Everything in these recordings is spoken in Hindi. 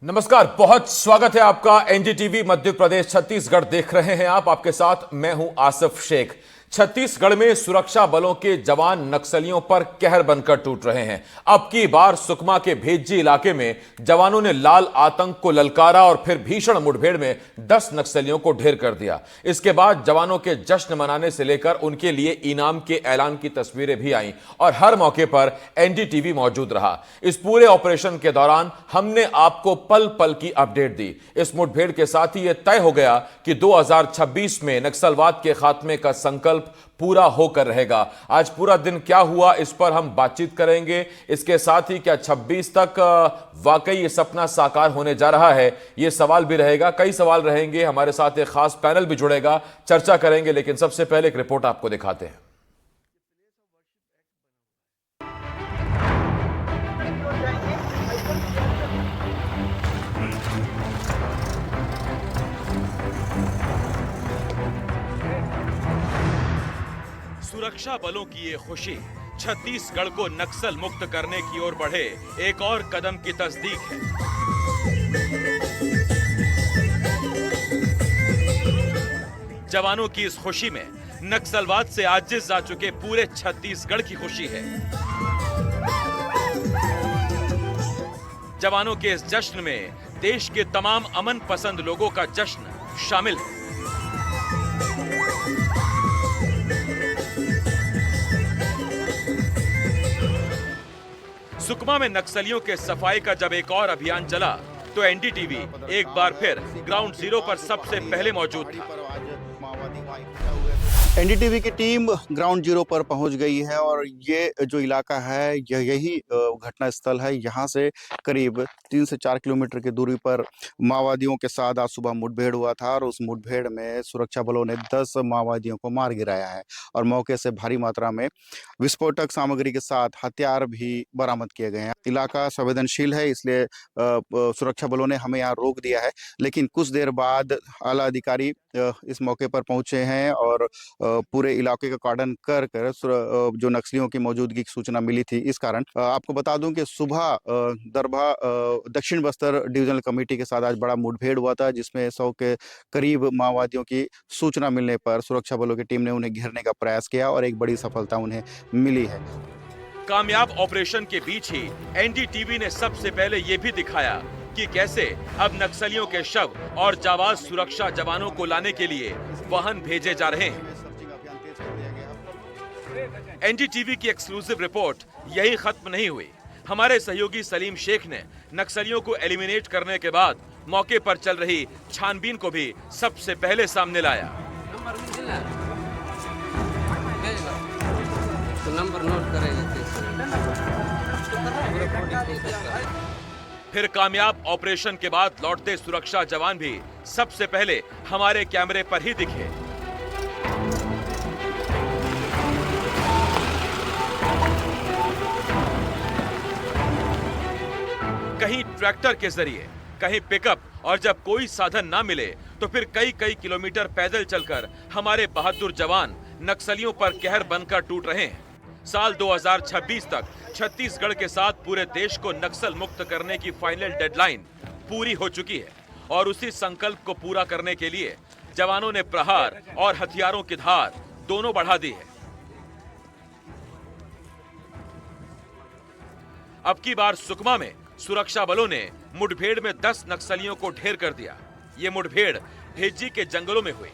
नमस्कार, बहुत स्वागत है आपका। एनडीटीवी मध्य प्रदेश छत्तीसगढ़ देख रहे हैं आप। आपके साथ मैं हूं आसिफ शेख। छत्तीसगढ़ में सुरक्षा बलों के जवान नक्सलियों पर कहर बनकर टूट रहे हैं। अब की बार सुकमा के भेज्जी इलाके में जवानों ने लाल आतंक को ललकारा और फिर भीषण मुठभेड़ में 10 नक्सलियों को ढेर कर दिया। इसके बाद जवानों के जश्न मनाने से लेकर उनके लिए इनाम के ऐलान की तस्वीरें भी आईं और हर मौके पर एनडीटीवी मौजूद रहा। इस पूरे ऑपरेशन के दौरान हमने आपको पल पल की अपडेट दी। इस मुठभेड़ के साथ ही यह तय हो गया कि 2026 में नक्सलवाद के खात्मे का संकल्प पूरा होकर रहेगा। आज पूरा दिन क्या हुआ, इस पर हम बातचीत करेंगे। इसके साथ ही क्या 26 तक वाकई ये सपना साकार होने जा रहा है, ये सवाल भी रहेगा। कई सवाल रहेंगे। हमारे साथ एक खास पैनल भी जुड़ेगा, चर्चा करेंगे। लेकिन सबसे पहले एक रिपोर्ट आपको दिखाते हैं। सुरक्षा बलों की ये खुशी छत्तीसगढ़ को नक्सल मुक्त करने की ओर बढ़े एक और कदम की तस्दीक है। जवानों की इस खुशी में नक्सलवाद से आजिज जा चुके पूरे छत्तीसगढ़ की खुशी है। जवानों के इस जश्न में देश के तमाम अमन पसंद लोगों का जश्न शामिल है। सुकमा में नक्सलियों के सफाई का जब एक और अभियान चला तो एनडीटीवी एक बार फिर ग्राउंड जीरो पर सबसे पहले मौजूद था। एनडीटीवी की टीम ग्राउंड जीरो पर पहुंच गई है और ये जो इलाका है यही घटना स्थल है। यहाँ से करीब 3 से 4 किलोमीटर की दूरी पर माओवादियों के साथ आज सुबह मुठभेड़ हुआ था और उस मुठभेड़ में सुरक्षा बलों ने 10 माओवादियों को मार गिराया है और मौके से भारी मात्रा में विस्फोटक सामग्री के साथ हथियार भी बरामद किए गए हैं। इलाका संवेदनशील है, इसलिए सुरक्षा बलों ने हमें यहाँ रोक दिया है। लेकिन कुछ देर बाद आला अधिकारी इस मौके पर पहुंचे हैं और पूरे इलाके का कार्डन कर जो नक्सलियों की मौजूदगी की सूचना मिली थी। इस कारण आपको बता दूं कि सुबह दरभा दक्षिण बस्तर डिविजनल कमेटी के साथ आज बड़ा मुठभेड़ हुआ था, जिसमें 100 के करीब माओवादियों की सूचना मिलने पर सुरक्षा बलों की टीम ने उन्हें घेरने का प्रयास किया और एक बड़ी सफलता उन्हें मिली है। कामयाब ऑपरेशन के बीच ही एनडीटीवी ने सबसे पहले ये भी दिखाया कि कैसे अब नक्सलियों के शव और जाबाज सुरक्षा जवानों को लाने के लिए वाहन भेजे जा रहे हैं। एनडीटीवी की एक्सक्लूसिव रिपोर्ट यही खत्म नहीं हुई। हमारे सहयोगी सलीम शेख ने नक्सलियों को एलिमिनेट करने के बाद मौके पर चल रही छानबीन को भी सबसे पहले सामने लाया। नंबर नोट करेगा। फिर कामयाब ऑपरेशन के बाद लौटते सुरक्षा जवान भी सबसे पहले हमारे कैमरे पर ही दिखे। कहीं ट्रैक्टर के जरिए, कहीं पिकअप, और जब कोई साधन ना मिले तो फिर कई कई किलोमीटर पैदल चलकर हमारे बहादुर जवान नक्सलियों पर कहर बनकर टूट रहे हैं। साल 2026 तक छत्तीसगढ़ के साथ पूरे देश को नक्सल मुक्त करने की फाइनल डेडलाइन पूरी हो चुकी है और उसी संकल्प को पूरा करने के लिए जवानों ने प्रहार और हथियारों की धार दोनों बढ़ा दी है। अब की बार सुकमा में सुरक्षा बलों ने मुठभेड़ में 10 नक्सलियों को ढेर कर दिया। ये मुठभेड़ भेज्जी के जंगलों में हुई।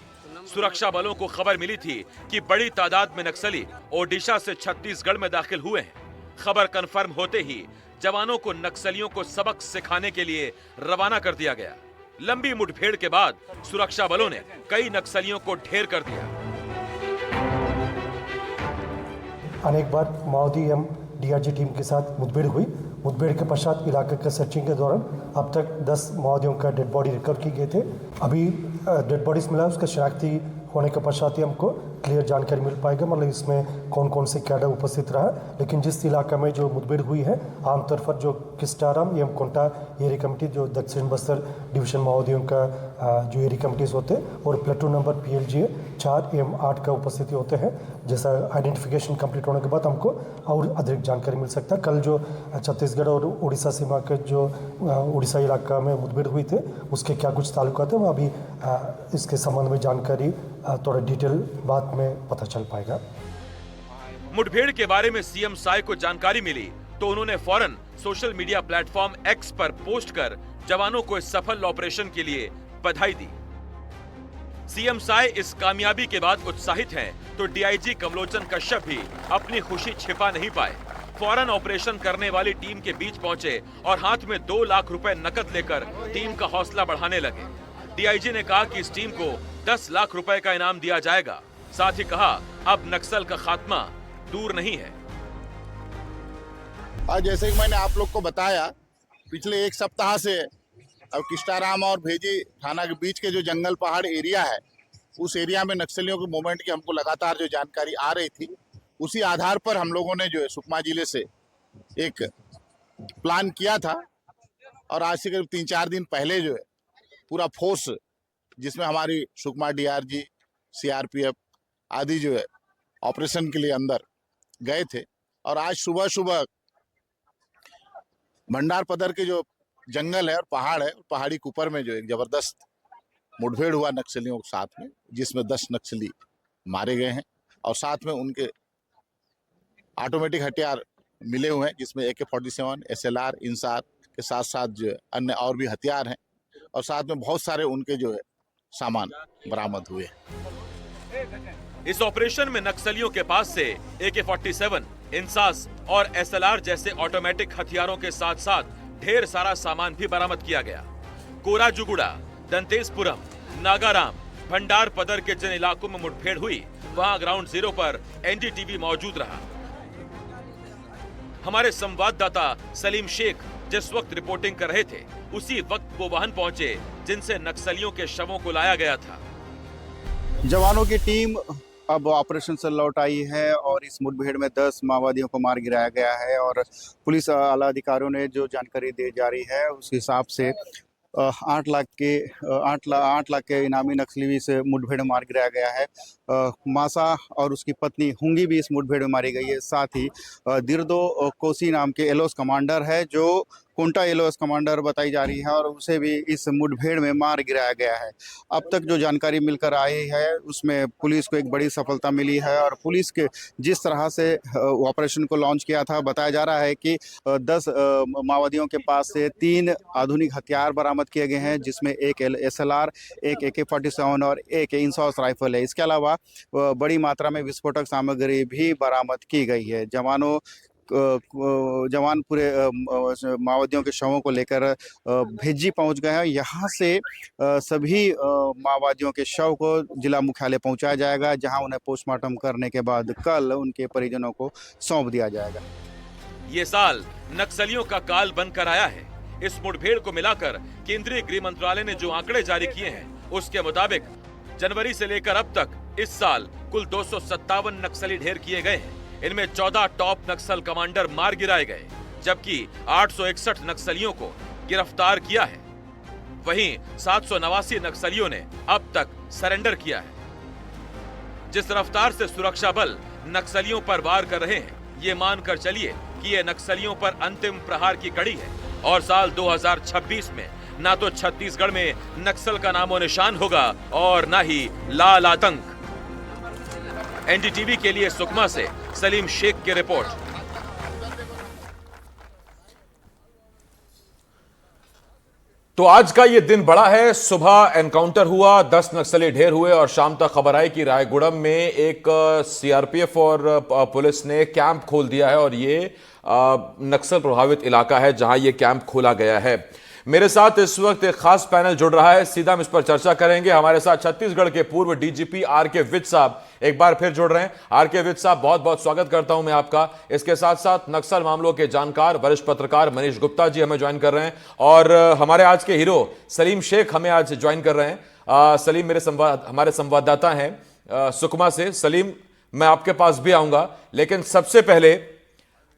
सुरक्षा बलों को खबर मिली थी कि बड़ी तादाद में नक्सली ओडिशा से छत्तीसगढ़ में दाखिल हुए हैं। खबर कंफर्म होते ही जवानों को नक्सलियों को सबक सिखाने के लिए रवाना कर दिया गया। लंबी मुठभेड़ के बाद सुरक्षा बलों ने कई नक्सलियों को ढेर कर दिया। अनेक बार माओवादी एवं डीआरजी टीम के साथ मुठभेड़ हुई। मुठभेड़ के पश्चात इलाके के सर्चिंग के दौरान अब तक 10 माओवादियों का डेड बॉडी रिकवर किए गए थे। अभी डेड बॉडीज मिला, उसका शनाख्ती होने के पश्चात ही हमको क्लियर जानकारी मिल पाएगा, मतलब इसमें कौन कौन से कैडर उपस्थित रहा। लेकिन जिस इलाका में जो मुठभेड़ हुई है, आमतौर पर जो किस्टाराम एवं कोंटा एरिया कमेटी, जो दक्षिण बस्तर डिवीजन माओवादियों का जो एरिया कमिटीज़ होते हैं, और प्लेटून नंबर PLGA 4 एवं 8 का उपस्थिति होते हैं। जैसा आइडेंटिफिकेशन कंप्लीट होने के बाद हमको और अधिक जानकारी मिल सकता है। कल जो छत्तीसगढ़ और उड़ीसा सीमा के जो उड़ीसा इलाका में मुठभेड़ हुई थे, उसके क्या कुछ ताल्लुकात है, वो अभी इसके संबंध में जानकारी थोड़ा डिटेल बाद में पता चल पाएगा। मुठभेड़ के बारे में सीएम साय को जानकारी मिली तो उन्होंने फौरन सोशल मीडिया प्लेटफॉर्म X पर पोस्ट कर जवानों को इस सफल ऑपरेशन के लिए बधाई दी। सीएम साय इस कामयाबी के बाद उत्साहित हैं, तो डीआईजी कमलोचन कश्यप भी अपनी खुशी छिपा नहीं पाए। फौरन ऑपरेशन करने वाली टीम के बीच पहुंचे और हाथ में 2 लाख रुपए नकद लेकर टीम का हौसला बढ़ाने लगे। डीआईजी ने कहा कि इस टीम को 10 लाख रुपए का इनाम दिया जाएगा। साथ ही कहा, अब नक्सल का खात्मा दूर नहीं है। और जैसे कि मैंने आप लोग को बताया, पिछले 1 सप्ताह से अब किस्टाराम और भेजी थाना के बीच के जो जंगल पहाड़ एरिया है, उस एरिया में नक्सलियों के मूवमेंट की हमको लगातार जो जानकारी आ रही थी, उसी आधार पर हम लोगों ने जो है सुकमा जिले से एक प्लान किया था। और आज से करीब 3-4 दिन पहले जो है पूरा फोर्स, जिसमें हमारी सुकमा DRG, CRPF आदि जो है ऑपरेशन के लिए अंदर गए थे। और आज सुबह सुबह भंडार पदर के जो जंगल है और पहाड़ है, पहाड़ी के ऊपर में जो एक जबरदस्त मुठभेड़ हुआ नक्सलियों के साथ में, जिसमें 10 नक्सली मारे गए हैं और साथ में उनके ऑटोमेटिक हथियार मिले हुए हैं, जिसमें AK-47, SLR, इंसार के साथ साथ जो है अन्य और भी हथियार हैं, और साथ में बहुत सारे उनके जो है सामान बरामद हुए हैं। इस ऑपरेशन में नक्सलियों के पास से AK-47, इंसास और SLR जैसे ऑटोमेटिक हथियारों के साथ साथ ढेर सारा सामान भी बरामद किया गया। कोराजुगुड़ा, दंतेसपुरम, नागाराम, भंडार पदर के जिन इलाकों में मुठभेड़ हुई, वहां ग्राउंड जीरो पर NDTV मौजूद रहा। हमारे संवाददाता सलीम शेख जिस वक्त रिपोर्टिंग कर रहे थे, उसी वक्त वो वाहन पहुंचे जिनसे नक्सलियों के शवों को लाया गया था। जवानों की टीम अब ऑपरेशन से लौट आई है और इस मुठभेड़ में 10 माओवादियों को मार गिराया गया है। और पुलिस आला अधिकारियों ने जो जानकारी दी जा रही है, उस हिसाब से 8 लाख के इनामी नक्सली से मुठभेड़ में मार गिराया गया है। मासा और उसकी पत्नी हुंगी भी इस मुठभेड़ में मारी गई है। साथ ही दिरदो कोसी नाम के एलोस कमांडर है, जो कोंटा एलोस कमांडर बताई जा रही है, और उसे भी इस मुठभेड़ में मार गिराया गया है। अब तक जो जानकारी मिलकर आई है, उसमें पुलिस को एक बड़ी सफलता मिली है। और पुलिस के जिस तरह से ऑपरेशन को लॉन्च किया था, बताया जा रहा है कि 10 माओवादियों के पास से 3 आधुनिक हथियार बरामद किए गए हैं, जिसमें एक SLR, एक AK-47 और एक इंसास राइफल है। इसके अलावा बड़ी मात्रा में विस्फोटक सामग्री भी बरामद की गई है। जवान पूरे माओवादियों के शवों को लेकर भेजी पहुंच गए हैं। यहाँ से सभी माओवादियों के शव को जिला मुख्यालय पहुंचाया जाएगा, जहां उन्हें पोस्टमार्टम करने के बाद कल उनके परिजनों को सौंप दिया जाएगा। ये साल नक्सलियों का काल बनकर आया है। इस मुठभेड़ को मिलाकर केंद्रीय गृह मंत्रालय ने जो आंकड़े जारी किए हैं, उसके मुताबिक जनवरी से लेकर अब तक इस साल कुल 257 नक्सली ढेर किए गए हैं। इनमें 14 टॉप नक्सल कमांडर मार गिराए गए, जबकि 861 नक्सलियों को गिरफ्तार किया है। वहीं 789 नक्सलियों ने अब तक सरेंडर किया है। जिस रफ्तार से सुरक्षा बल नक्सलियों पर वार कर रहे हैं, ये मानकर चलिए कि ये नक्सलियों पर अंतिम प्रहार की कड़ी है। और साल 2026 में ना तो छत्तीसगढ़ में नक्सल का नामो निशान होगा और ना ही लाल आतंक। NDTV के लिए सुकमा से सलीम शेख की रिपोर्ट। तो आज का ये दिन बड़ा है। सुबह एनकाउंटर हुआ, 10 नक्सली ढेर हुए और शाम तक खबर आई कि रायगुड़म में एक CRPF और पुलिस ने कैंप खोल दिया है, और ये नक्सल प्रभावित इलाका है जहां ये कैंप खोला गया है। मेरे साथ इस वक्त एक खास पैनल जुड़ रहा है, सीधा हम इस पर चर्चा करेंगे। हमारे साथ छत्तीसगढ़ के पूर्व DGP RK विज साहब एक बार फिर जुड़ रहे हैं। RK विज साहब, बहुत बहुत स्वागत करता हूं मैं आपका। इसके साथ साथ नक्सल मामलों के जानकार वरिष्ठ पत्रकार मनीष गुप्ता जी हमें ज्वाइन कर रहे हैं, और हमारे आज के हीरो सलीम शेख हमें आज ज्वाइन कर रहे हैं। सलीम हमारे संवाददाता हैं सुकमा से। सलीम, मैं आपके पास भी आऊंगा, लेकिन सबसे पहले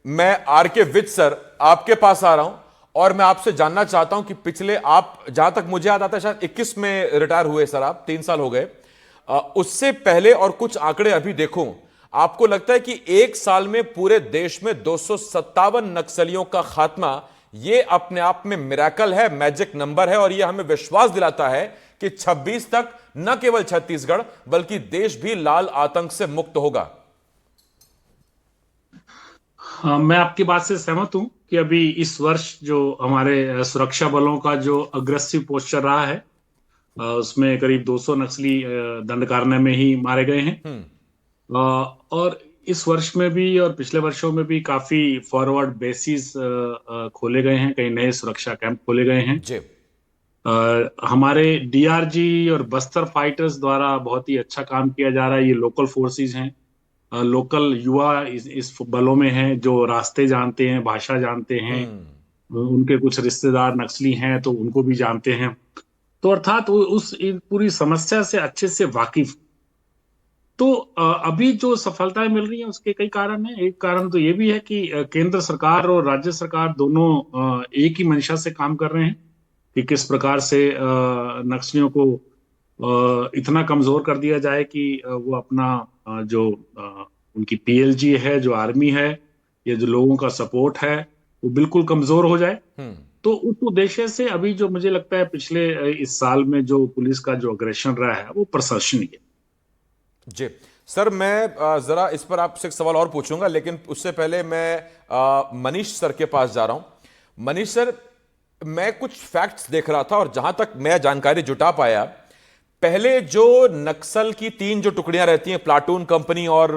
मैं आर के विज सर आपके पास आ रहा हूं और मैं आपसे जानना चाहता हूं कि पिछले, आप जहां तक मुझे याद आता है शायद 21 में रिटायर हुए सर, आप 3 साल हो गए। उससे पहले और कुछ आंकड़े अभी देखूं, आपको लगता है कि एक साल में पूरे देश में 257 नक्सलियों का खात्मा, ये अपने आप में मिरेकल है, मैजिक नंबर है, और ये हमें विश्वास दिलाता है कि 26 तक न केवल छत्तीसगढ़ बल्कि देश भी लाल आतंक से मुक्त होगा? हाँ, मैं आपकी बात से सहमत हूं कि अभी इस वर्ष जो हमारे सुरक्षा बलों का जो अग्रेसिव पोस्चर रहा है, उसमें करीब 200 नक्सली दंडकारण्य में ही मारे गए हैं। और इस वर्ष में भी और पिछले वर्षों में भी काफी फॉरवर्ड बेसिस खोले गए हैं, कई नए सुरक्षा कैंप खोले गए हैं। जी। हमारे डीआरजी और बस्तर फाइटर्स द्वारा बहुत ही अच्छा काम किया जा रहा है। ये लोकल फोर्सेस हैं, लोकल युवा इस बलों में हैं जो रास्ते जानते हैं, भाषा जानते हैं। उनके कुछ रिश्तेदार नक्सली हैं तो उनको भी जानते हैं, तो अर्थात उस पूरी समस्या से अच्छे से वाकिफ। तो अभी जो सफलताएं मिल रही हैं उसके कई कारण हैं। एक कारण तो ये भी है कि केंद्र सरकार और राज्य सरकार दोनों एक ही मंशा से काम कर रहे हैं कि किस प्रकार से नक्सलियों को इतना कमजोर कर दिया जाए कि वो अपना जो उनकी पीएलजी है, जो आर्मी है, ये जो लोगों का सपोर्ट है, वो बिल्कुल कमजोर हो जाए। तो उस उद्देश्य से अभी जो मुझे लगता है पिछले इस साल में जो पुलिस का जो अग्रेशन रहा है वो प्रशंसनीय है। जी सर, मैं जरा इस पर आपसे एक सवाल और पूछूंगा, लेकिन उससे पहले मैं मनीष सर के पास जा रहा हूं। मनीष सर, मैं कुछ फैक्ट्स देख रहा था और जहां तक मैं जानकारी जुटा पाया, पहले जो नक्सल की 3 जो टुकड़ियां रहती हैं, प्लाटून, कंपनी और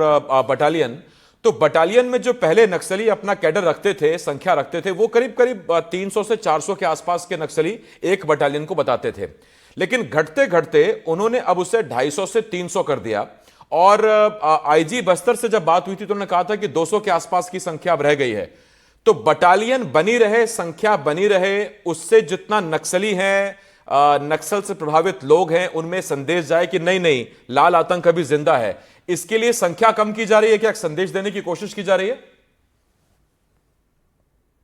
बटालियन, तो बटालियन में जो पहले नक्सली अपना कैडर रखते थे, संख्या रखते थे, वो करीब करीब 300 से 400 के आसपास के नक्सली एक बटालियन को बताते थे। लेकिन घटते घटते उन्होंने अब उसे 250 से 300 कर दिया। और आईजी बस्तर से जब बात हुई थी तो उन्होंने कहा था कि 200 के आसपास की संख्या अब रह गई है। तो बटालियन बनी रहे, संख्या बनी रहे, उससे जितना नक्सली हैं, नक्सल से प्रभावित लोग हैं, उनमें संदेश जाए कि नहीं नहीं, लाल आतंक अभी जिंदा है। इसके लिए संख्या कम की जा रही है, क्या संदेश देने की कोशिश की जा रही है?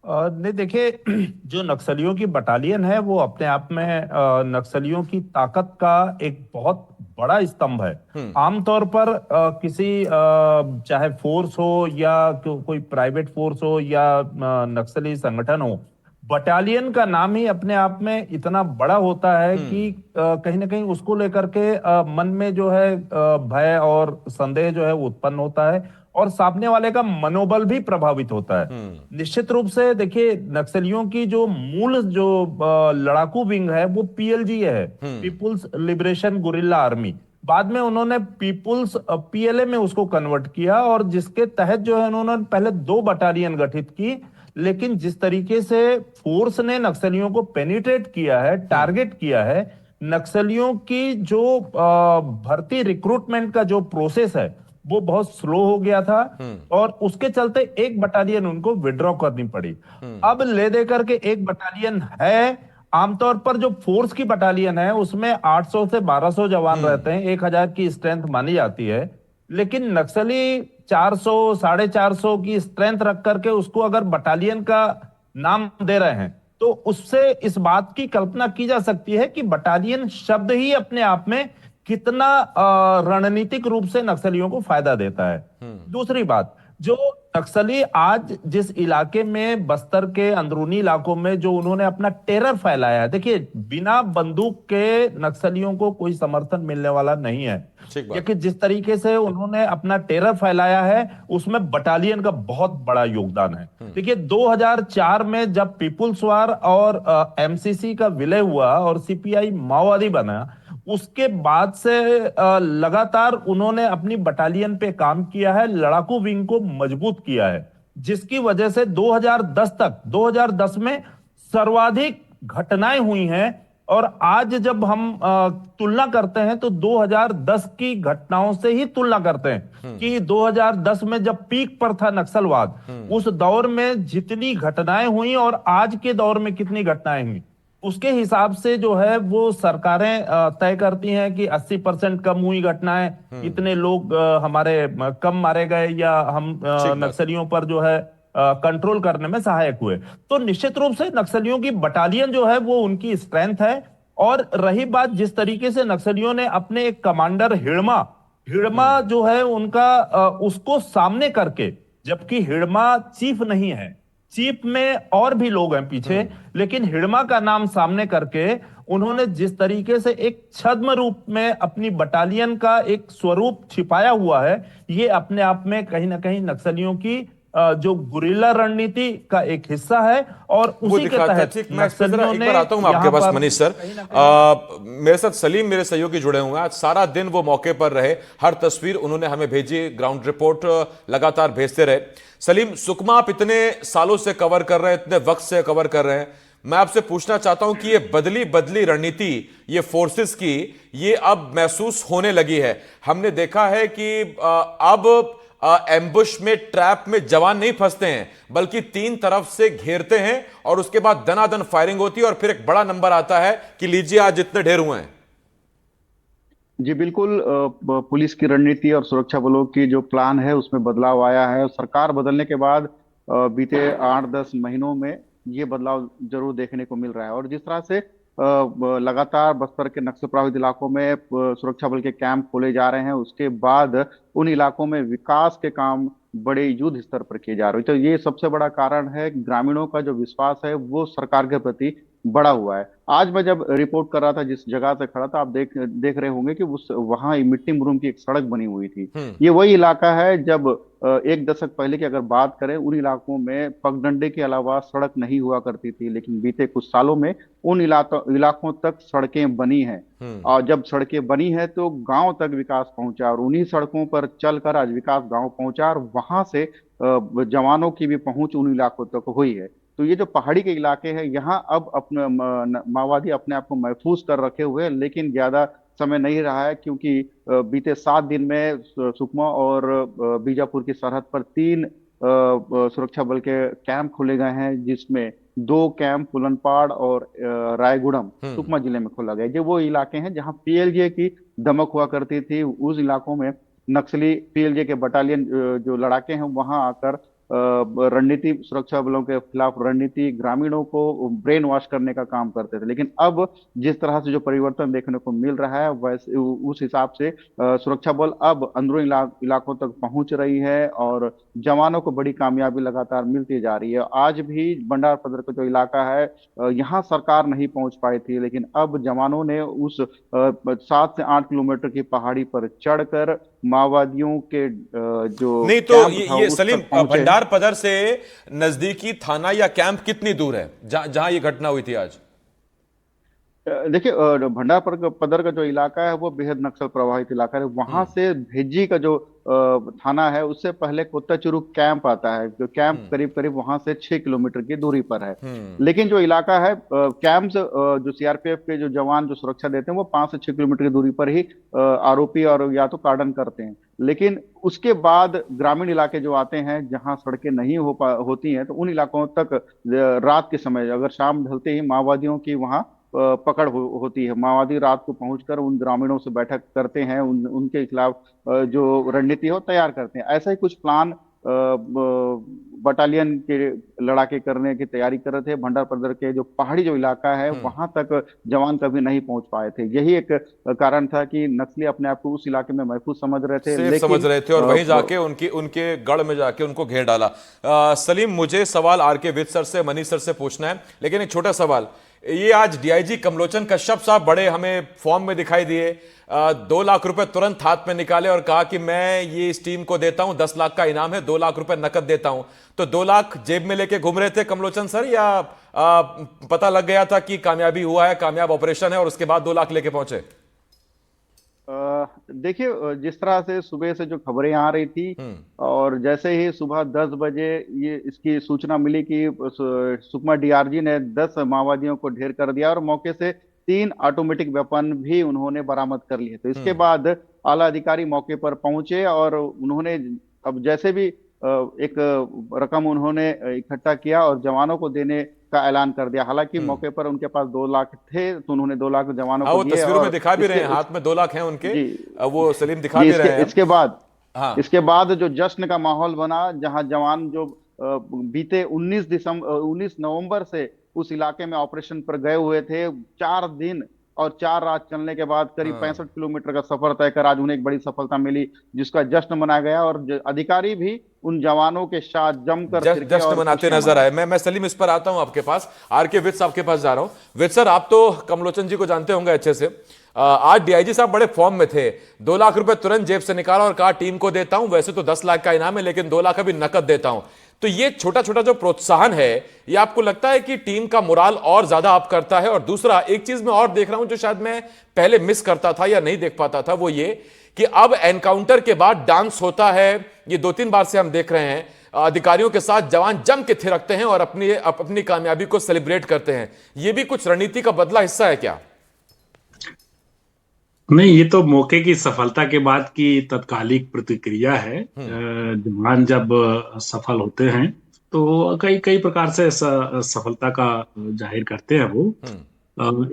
नहीं, देखिए, जो नक्सलियों की बटालियन है वो अपने आप में नक्सलियों की ताकत का एक बहुत बड़ा स्तंभ है। आमतौर पर किसी चाहे फोर्स हो या कोई प्राइवेट फोर्स हो या नक्सली संगठन हो, बटालियन का नाम ही अपने आप में इतना बड़ा होता है कि कहीं ना कहीं उसको लेकर के मन में जो है भय और संदेह जो है उत्पन्न होता है और सामने वाले का मनोबल भी प्रभावित होता है। निश्चित रूप से देखिए, नक्सलियों की जो मूल जो लड़ाकू विंग है वो पीएलजी है, पीपुल्स लिबरेशन गुरिल्ला आर्मी। बाद में उन्होंने पीपुल्स पीएलए में उसको कन्वर्ट किया और जिसके तहत जो है उन्होंने पहले 2 बटालियन गठित की। लेकिन जिस तरीके से फोर्स ने नक्सलियों को पेनिट्रेट किया है, टारगेट किया है, नक्सलियों की जो भर्ती रिक्रूटमेंट का जो प्रोसेस है वो बहुत स्लो हो गया था और उसके चलते एक बटालियन उनको विड्रॉ करनी पड़ी। अब ले दे करके एक बटालियन है। आमतौर पर जो फोर्स की बटालियन है उसमें 800 से 1200 जवान रहते हैं, 1000 की स्ट्रेंथ मानी जाती है। लेकिन नक्सली 400, 450 की स्ट्रेंथ रख करके उसको अगर बटालियन का नाम दे रहे हैं तो उससे इस बात की कल्पना की जा सकती है कि बटालियन शब्द ही अपने आप में कितना रणनीतिक रूप से नक्सलियों को फायदा देता है। दूसरी बात, जो नक्सली आज जिस इलाके में, बस्तर के अंदरूनी इलाकों में जो उन्होंने अपना टेरर फैलाया है, देखिए, बिना बंदूक के नक्सलियों को कोई समर्थन मिलने वाला नहीं है, क्योंकि जिस तरीके से उन्होंने अपना टेरर फैलाया है उसमें बटालियन का बहुत बड़ा योगदान है। देखिए, 2004 में जब पीपुल्स वार और एमसीसी का विलय हुआ और सीपीआई माओवादी बना, उसके बाद से लगातार उन्होंने अपनी बटालियन पे काम किया है, लड़ाकू विंग को मजबूत किया है, जिसकी वजह से 2010 में सर्वाधिक घटनाएं हुई हैं। और आज जब हम तुलना करते हैं तो 2010 की घटनाओं से ही तुलना करते हैं कि 2010 में जब पीक पर था नक्सलवाद, उस दौर में जितनी घटनाएं हुई और आज के दौर में कितनी घटनाएं हुई, उसके हिसाब से जो है वो सरकारें तय करती हैं कि 80% कम हुई घटनाएं, इतने लोग हमारे कम मारे गए, या हम ठीक बात। नक्सलियों पर जो है कंट्रोल करने में सहायक हुए। तो निश्चित रूप से नक्सलियों की बटालियन जो है वो उनकी स्ट्रेंथ है। और रही बात जिस तरीके से नक्सलियों ने अपने एक कमांडर हिड़मा हिड़मा जो है उनका उसको सामने करके, जबकि हिड़मा चीफ नहीं है, चीफ में और भी लोग हैं पीछे, लेकिन हिड़मा का नाम सामने करके उन्होंने जिस तरीके से एक छद्म रूप में अपनी बटालियन का एक स्वरूप छिपाया हुआ है, ये अपने आप में कहीं ना कहीं नक्सलियों की जो गुरिल्ला रणनीति का एक हिस्सा है। और वो उसी के दिखाता है। तहत ठीक, मैं इस पे जरा नक्सलियों एक ने बार आता हूं आपके यहाँ पास पर मनीष सर। कहीं ना कहीं मेरे साथ सलीम मेरे सहयोगी जुड़े हुए हैं। आज सारा दिन वो मौके पर रहे, हर तस्वीर उन्होंने हमें भेजी, ग्राउंड रिपोर्ट लगातार भेजते रहे। सलीम, सुकमा आप इतने सालों से कवर कर रहे हैं, इतने वक्त से कवर कर रहे हैं, मैं आपसे पूछना चाहता हूं कि ये बदली रणनीति ये फोर्सेस की ये अब महसूस होने लगी है। हमने देखा है कि अब एम्बुश में, ट्रैप में जवान नहीं फंसते हैं, बल्कि तीन तरफ से घेरते हैं और उसके बाद दनादन फायरिंग होती है और फिर एक बड़ा नंबर आता है कि लीजिए आज इतने ढेर हुए हैं। जी बिल्कुल, पुलिस की रणनीति और सुरक्षा बलों की जो प्लान है उसमें बदलाव आया है। सरकार बदलने के बाद बीते 8-10 महीनों में ये बदलाव जरूर देखने को मिल रहा है। और जिस तरह से लगातार बस्तर के नक्सल प्रभावित इलाकों में सुरक्षा बल के कैंप खोले जा रहे हैं, उसके बाद उन इलाकों में विकास के काम बड़े युद्ध स्तर पर किए जा रहे हैं। तो ये सबसे बड़ा कारण है कि ग्रामीणों का जो विश्वास है वो सरकार के प्रति बढ़ा हुआ है। आज मैं जब रिपोर्ट कर रहा था, जिस जगह से खड़ा था, आप देख देख रहे होंगे कि उस वहां मिट्टी मुरुम की एक सड़क बनी हुई थी। ये वही इलाका है जब एक दशक पहले की अगर बात करें, उन इलाकों में पगडंडे के अलावा सड़क नहीं हुआ करती थी, लेकिन बीते कुछ सालों में उन इलाकों तक सड़कें बनी हैं। और जब सड़कें बनी है तो गांव तक विकास पहुंचा, और उन्हीं सड़कों पर चलकर आज विकास गांव पहुंचा, और वहां से जवानों की भी पहुंच उन इलाकों तक हुई है। तो ये जो पहाड़ी के इलाके हैं, यहाँ अब अपने माओवादी अपने आप को महफूज कर रखे हुए हैं, लेकिन ज्यादा समय नहीं रहा है, क्योंकि बीते 7 दिन में सुकमा और बीजापुर की सरहद पर 3 सुरक्षा बल के कैंप खोले गए हैं, जिसमें 2 कैंप पुलनपाड़ और रायगुड़म सुकमा जिले में खोला गया। जो वो इलाके हैं जहां पीएलजे की दमक हुआ करती थी, उस इलाकों में नक्सली पीएलजे के बटालियन जो लड़ाके हैं वहां आकर रणनीति, सुरक्षा बलों के खिलाफ रणनीति, ग्रामीणों को ब्रेन वॉश करने का काम करते थे। लेकिन अब जिस तरह से जो परिवर्तन देखने को मिल रहा है, वैसे उस हिसाब से सुरक्षा बल अब अंदरूनी इलाकों तक पहुंच रही है और जवानों को बड़ी कामयाबी लगातार मिलती जा रही है। आज भी भंडार पदर का जो इलाका है, यहाँ सरकार नहीं पहुंच पाई थी, लेकिन अब जवानों ने उस 7 से 8 किलोमीटर की पहाड़ी पर चढ़कर माओवादियों के जो नहीं तो कैंप था ये उस सलीम, तक पहुंचे। भंडार पदर से नजदीकी थाना या कैंप कितनी दूर है जहां ये घटना हुई थी आज? देखिए, भंडार पदर का जो इलाका है वो बेहद नक्सल प्रभावित इलाका है। वहां से भेज्जी का जो थाना है, उससे पहले कोत्ताचुरू कैंप आता है, जो कैंप करीब करीब वहां से 6 किलोमीटर की दूरी पर है। लेकिन जो इलाका है, कैंप जो सीआरपीएफ के जो जवान जो सुरक्षा देते हैं वो 5 से 6 किलोमीटर की दूरी पर ही आरोपी और या तो कार्डन करते हैं। लेकिन उसके बाद ग्रामीण इलाके जो आते हैं, जहां सड़कें नहीं होती हैं, तो उन इलाकों तक रात के समय, अगर शाम ढलते ही माओवादियों की वहां पकड़ होती है। माओवादी रात को पहुंचकर उन ग्रामीणों से बैठक करते हैं, उनके खिलाफ जो रणनीति हो तैयार करते हैं। ऐसा ही कुछ प्लान बटालियन के लड़ाके करने की तैयारी कर रहे थे। भंडार पदर के जो पहाड़ी जो इलाका है वहां तक जवान कभी नहीं पहुंच पाए थे। यही एक कारण था कि नक्सली अपने आप को उस इलाके में महफूज समझ रहे थे, सेफ समझ रहे थे, और वहीं जाके उनके गढ़ में जाके उनको घेर डाला। सलीम, मुझे सवाल आर.के. विद सर से, मनीष सर से पूछना है, लेकिन एक छोटा सवाल। ये आज डीआईजी कमलोचन कश्यप साहब बड़े हमें फॉर्म में दिखाई दिए, 2 लाख रुपए तुरंत हाथ में निकाले और कहा कि मैं ये इस टीम को देता हूं, 10 लाख का इनाम है, 2 लाख रुपए नकद देता हूं। तो 2 लाख जेब में लेके घूम रहे थे कमलोचन सर, या पता लग गया था कि कामयाबी हुआ है, कामयाब ऑपरेशन है, और उसके बाद 2 लाख लेके पहुंचे? देखिए, जिस तरह से सुबह से जो खबरें आ रही थी, और जैसे ही सुबह 10 बजे ये इसकी सूचना मिली कि सुकमा डीआरजी ने 10 माओवादियों को ढेर कर दिया और मौके से 3 ऑटोमेटिक वेपन भी उन्होंने बरामद कर लिए। तो इसके बाद आला अधिकारी मौके पर पहुंचे और उन्होंने अब जैसे भी एक रकम उन्होंने इकट्ठा किया और जवानों को देने का ऐलान कर दिया। हालांकि मौके पर उनके पास 2 लाख थे, तो उन्होंने 2 लाख जवानों हाँ, को वो दिए। तस्वीरों में और दिखा भी रहे हैं, इसके हाथ में 2 लाख हैं उनके। जी वो सलीम दिखा जी भी रहे हैं। इसके बाद हाँ, इसके बाद जो जश्न का माहौल बना, जहां जवान जो बीते 19 नवंबर से उस इलाके में ऑपरेशन पर गए हुए थे, 4 दिन और 4 रात चलने के बाद करीब 65 किलोमीटर का सफर तय कर आज उन्हें एक बड़ी सफलता मिली, जिसका जश्न मनाया गया। और अधिकारी भी उन जवानों के साथ जमकर थिरके जश्न और मनाते खुशियां नजर आए। मनाई। मैं सलीम इस पर आता हूं आपके पास, आर के विद साहब के पास जा रहा हूं। विद सर, आप तो कमलोचन जी को जानते होंगे अच्छे से। आज डीआईजी साहब बड़े फॉर्म में थे, 2 लाख रुपए तुरंत जेब से निकाला और कहा टीम को देता हूं, वैसे तो 10 लाख का इनाम है लेकिन 2 लाख अभी नकद देता हूं। तो ये छोटा छोटा जो प्रोत्साहन है, ये आपको लगता है कि टीम का मोराल और ज्यादा अप करता है? और दूसरा, एक चीज मैं और देख रहा हूं जो शायद मैं पहले मिस करता था या नहीं देख पाता था, वो ये कि अब एनकाउंटर के बाद डांस होता है। ये 2-3 बार से हम देख रहे हैं, अधिकारियों के साथ जवान जम के थिरकते हैं और अपनी कामयाबी को सेलिब्रेट करते हैं। ये भी कुछ रणनीति का बदला हिस्सा है क्या? नहीं, ये तो मौके की सफलता के बाद की तत्कालिक प्रतिक्रिया है। जवान जब सफल होते हैं तो कई कई प्रकार से सफलता का जाहिर करते हैं वो।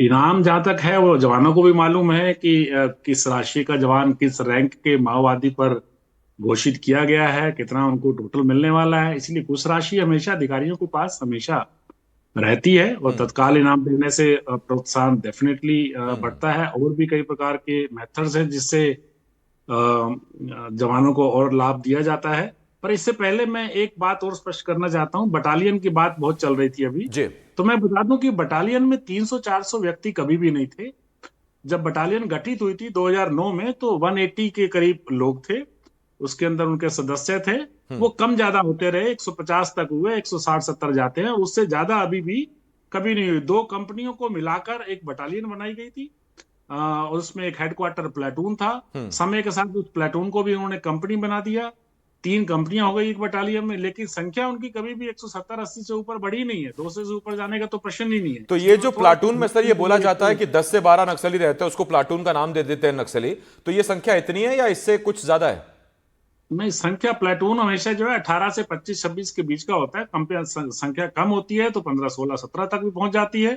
इनाम जहां तक है वो जवानों को भी मालूम है कि किस राशि का जवान किस रैंक के माओवादी पर घोषित किया गया है, कितना उनको टोटल मिलने वाला है। इसलिए कुछ राशि हमेशा अधिकारियों के पास हमेशा रहती है और तत्काल इनाम देने से प्रोत्साहन डेफिनेटली बढ़ता है। और भी कई प्रकार के मेथड्स हैं जिससे जवानों को और लाभ दिया जाता है। पर इससे पहले मैं एक बात और स्पष्ट करना चाहता हूं। बटालियन की बात बहुत चल रही थी अभी, जी। तो मैं बता दूं कि बटालियन में 300-400 व्यक्ति कभी भी नहीं थे। जब बटालियन गठित हुई थी 2009 में, तो 180 के करीब लोग थे, उसके अंदर उनके सदस्य थे। वो कम ज्यादा होते रहे, 150 तक हुए, 160-70 जाते हैं, उससे ज्यादा अभी भी कभी नहीं हुई। 2 कंपनियों को मिलाकर एक बटालियन बनाई गई थी और उसमें एक हेडक्वार्टर प्लेटून था। समय के साथ उस प्लेटून को भी उन्होंने कंपनी बना दिया। 3 कंपनियां हो गई एक बटालियन में, लेकिन संख्या उनकी कभी भी 170-80 से ऊपर बढ़ी नहीं है। 200 से ऊपर जाने का तो प्रश्न ही नहीं है। तो ये जो प्लाटून में सर ये बोला जाता है कि 10 से 12 नक्सली रहते हैं, उसको प्लाटून का नाम दे देते हैं नक्सली, तो ये संख्या इतनी है या इससे कुछ ज्यादा है? नहीं, संख्या प्लेटून हमेशा जो है 18 से 25-26 के बीच का होता है। संख्या कम होती है तो 15, 16, 17 तक भी पहुंच जाती है,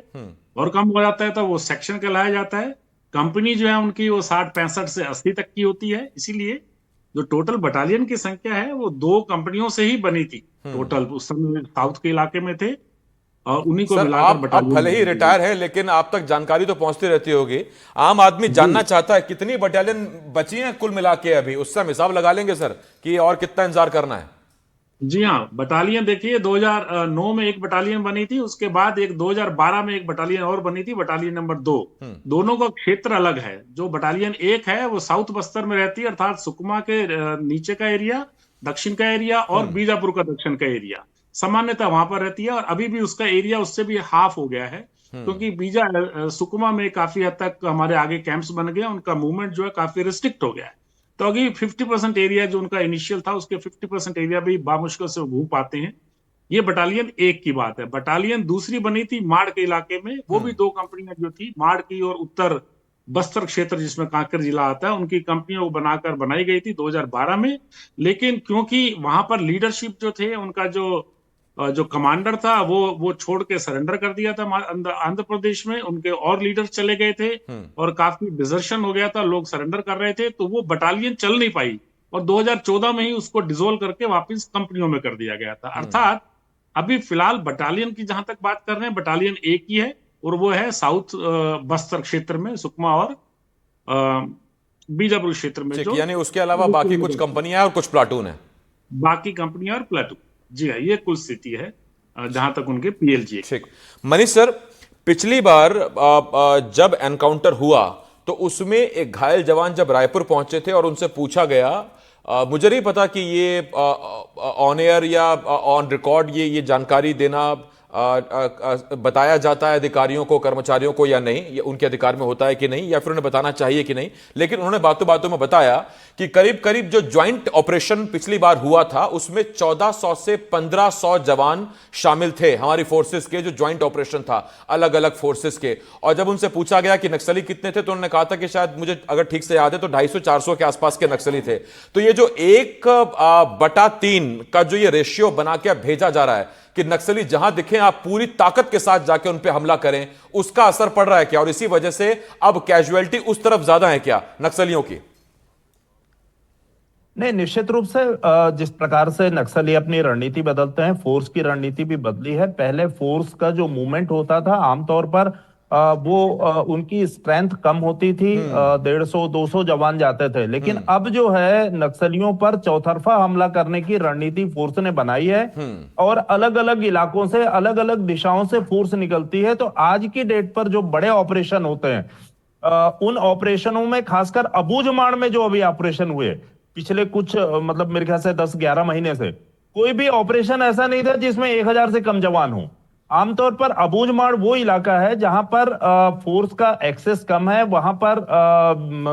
और कम हो जाता है तो वो सेक्शन कहलाया जाता है। कंपनी जो है उनकी वो 60-65 से 80 तक की होती है। इसीलिए जो टोटल बटालियन की संख्या है वो 2 कंपनियों से ही बनी थी टोटल। उस समय साउथ के इलाके में थे और उन्हीं को सर, मिलाकर आप बटालियन भले ही रिटायर हैं लेकिन आप तक जानकारी तो पहुंचती रहती होगी। आम आदमी जानना चाहता है कितनी बटालियन बची हैं कुल मिला के अभी, उससे हम हिसाब लगा लेंगे सर कि और कितना इंतजार करना है। जी हाँ, बटालियन देखिए 2009 में एक बटालियन बनी थी, उसके बाद एक 2012 में एक बटालियन और बनी थी, बटालियन नंबर 2। दोनों का क्षेत्र अलग है। जो बटालियन 1 है वो साउथ बस्तर में रहती है, अर्थात सुकमा के नीचे का एरिया, दक्षिण का एरिया और बीजापुर का दक्षिण का एरिया सामान्यतः वहां पर रहती है। और अभी भी उसका एरिया उससे भी हाफ हो गया है, क्योंकि सुकमा में काफी हद तक हमारे आगे कैंप्स बन गए, उनका मूवमेंट जो है काफी रिस्ट्रिक्ट हो गया है। तो अभी 50% एरिया जो उनका इनिशियल था उसके 50% एरिया भी बामुश्किल से घूम पाते हैं। ये बटालियन 1 की बात है। बटालियन दूसरी बनी थी माड़ के इलाके में, वो भी 2 कंपनियां जो थी, माड़ की और उत्तर बस्तर क्षेत्र जिसमें कांकेर जिला आता है, उनकी कंपनियों को बनाकर बनाई गई थी 2012 में। लेकिन क्योंकि वहां पर लीडरशिप जो थे, उनका जो कमांडर था वो छोड़ के सरेंडर कर दिया था आंध्र प्रदेश में, उनके और लीडर चले गए थे और काफी डिजर्शन हो गया था, लोग सरेंडर कर रहे थे, तो वो बटालियन चल नहीं पाई और 2014 में ही उसको डिसोल्व करके वापस कंपनियों में कर दिया गया था। अर्थात अभी फिलहाल बटालियन की जहां तक बात कर रहे हैं, बटालियन 1 ही है और वो है साउथ बस्तर क्षेत्र में, सुकमा और बीजापुर क्षेत्र में। जो यानी उसके अलावा बाकी कुछ कंपनियां और कुछ प्लाटून है, बाकी कंपनियां और प्लाटून। जी हाँ, ये कुल स्थिति है जहां तक उनके पीएलजी। ठीक। मनीष सर, पिछली बार जब एनकाउंटर हुआ तो उसमें एक घायल जवान जब रायपुर पहुंचे थे और उनसे पूछा गया, मुझे नहीं पता कि ये ऑन एयर या ऑन रिकॉर्ड ये जानकारी देना बताया जाता है अधिकारियों को, कर्मचारियों को या नहीं, ये उनके अधिकार में होता है कि नहीं, या फिर उन्हें बताना चाहिए कि नहीं, लेकिन उन्होंने बातों बातों में बताया कि करीब करीब जो ज्वाइंट ऑपरेशन पिछली बार हुआ था उसमें 1400 से 1500 जवान शामिल थे हमारी फोर्सेस के, जो ज्वाइंट ऑपरेशन था अलग अलग फोर्सेस के। और जब उनसे पूछा गया कि नक्सली कितने थे तो उन्होंने कहा था कि शायद, मुझे अगर ठीक से याद है तो 250-400 के आसपास के नक्सली थे। तो ये जो 1/3 का जो ये रेशियो बना के भेजा जा रहा है कि नक्सली जहां दिखें आप पूरी ताकत के साथ जाके उन पे हमला करें, उसका असर पड़ रहा है क्या? और इसी वजह से अब कैजुअलिटी उस तरफ ज्यादा है क्या नक्सलियों की? नहीं, निश्चित रूप से जिस प्रकार से नक्सली अपनी रणनीति बदलते हैं, फोर्स की रणनीति भी बदली है। पहले फोर्स का जो मूवमेंट होता था आमतौर पर उनकी स्ट्रेंथ कम होती थी, 150-200 जवान जाते थे। लेकिन अब जो है नक्सलियों पर चौतरफा हमला करने की रणनीति फोर्स ने बनाई है और अलग अलग इलाकों से, अलग अलग दिशाओं से फोर्स निकलती है। तो आज की डेट पर जो बड़े ऑपरेशन होते हैं, उन ऑपरेशनों में खासकर अबूझमाड़ में जो अभी ऑपरेशन हुए पिछले कुछ मतलब मेरे ख्याल से 10-11 महीने से, कोई भी ऑपरेशन ऐसा नहीं था जिसमें 1000 से कम जवान हो। आमतौर पर अबूझमाड़ वो इलाका है जहां पर फोर्स का एक्सेस कम है, वहां पर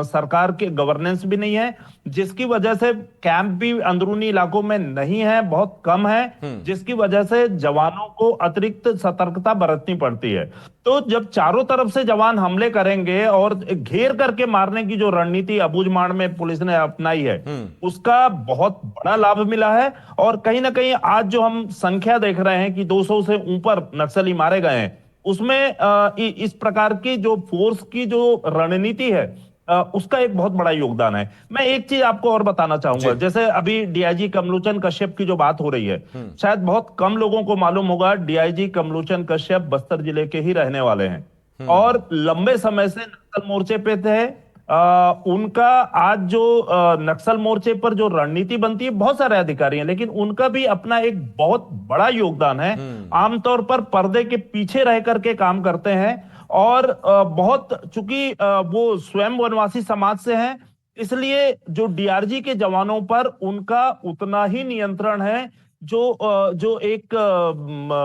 सरकार के गवर्नेंस भी नहीं है, जिसकी वजह से कैंप भी अंदरूनी इलाकों में नहीं है, बहुत कम है, जिसकी वजह से जवानों को अतिरिक्त सतर्कता बरतनी पड़ती है। तो जब चारों तरफ से जवान हमले करेंगे और घेर करके मारने की जो रणनीति अबूझमाड़ में पुलिस ने अपनाई है, उसका बहुत बड़ा लाभ मिला है। और कहीं ना कहीं आज जो हम संख्या देख रहे हैं कि 200 से ऊपर नक्सली मारे गए हैं, उसमें इस प्रकार की जो फोर्स की जो रणनीति है उसका एक बहुत बड़ा योगदान है। मैं एक चीज आपको और बताना चाहूंगा, जैसे अभी डीआईजी कमलोचन कश्यप की जो बात हो रही है, शायद बहुत कम लोगों को मालूम होगा, डीआईजी कमलोचन कश्यप बस्तर जिले के ही रहने वाले हैं और लंबे समय से नक्सल मोर्चे पे थे। उनका आज जो नक्सल मोर्चे पर जो रणनीति बनती है, बहुत सारे अधिकारी हैं, लेकिन उनका भी अपना एक बहुत बड़ा योगदान है। आमतौर पर पर्दे के पीछे रह करके काम करते हैं और बहुत, चूंकि वो स्वयं वनवासी समाज से हैं, इसलिए जो डीआरजी के जवानों पर उनका उतना ही नियंत्रण है जो एक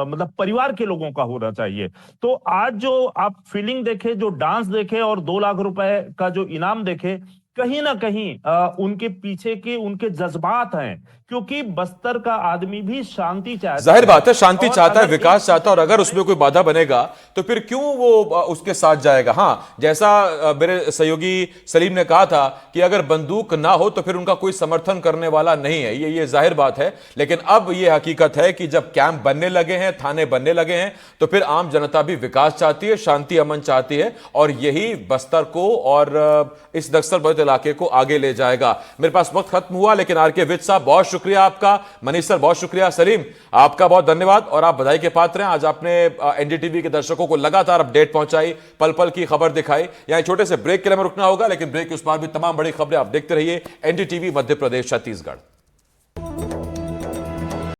मतलब परिवार के लोगों का होना चाहिए। तो आज जो आप फीलिंग देखे, जो डांस देखे और 2 लाख रुपए का जो इनाम देखे, कहीं ना कहीं उनके पीछे के उनके जज्बात हैं, क्योंकि बस्तर का आदमी भी शांति चाहता है। जाहिर बात है, शांति चाहता है, विकास चाहता है, और अगर उसमें कोई बाधा बनेगा तो फिर क्यों वो उसके साथ जाएगा? हाँ, जैसा मेरे सहयोगी सलीम ने कहा था कि अगर बंदूक ना हो तो फिर उनका कोई समर्थन करने वाला नहीं है, ये जाहिर बात है। लेकिन अब ये हकीकत है कि जब कैंप बनने लगे हैं, थाने बनने लगे हैं, तो फिर आम जनता भी विकास चाहती है, शांति अमन चाहती है, और यही बस्तर को और इस नक्सल प्रभावित इलाके को आगे ले जाएगा। मेरे पास वक्त खत्म हुआ, लेकिन आरके विज साहब बहुत शुक्रिया आपका, मनीष सर बहुत शुक्रिया, सलीम आपका बहुत धन्यवाद, और आप बधाई के पात्र हैं। आज आपने एनडीटीवी के दर्शकों को लगातार अपडेट पहुंचाई, पल पल की खबर दिखाई। यहां छोटे से ब्रेक के लिए हमें रुकना होगा, लेकिन ब्रेक के उस पार भी तमाम बड़ी खबरें आप देखते रहिए एनडीटीवी मध्य प्रदेश छत्तीसगढ़।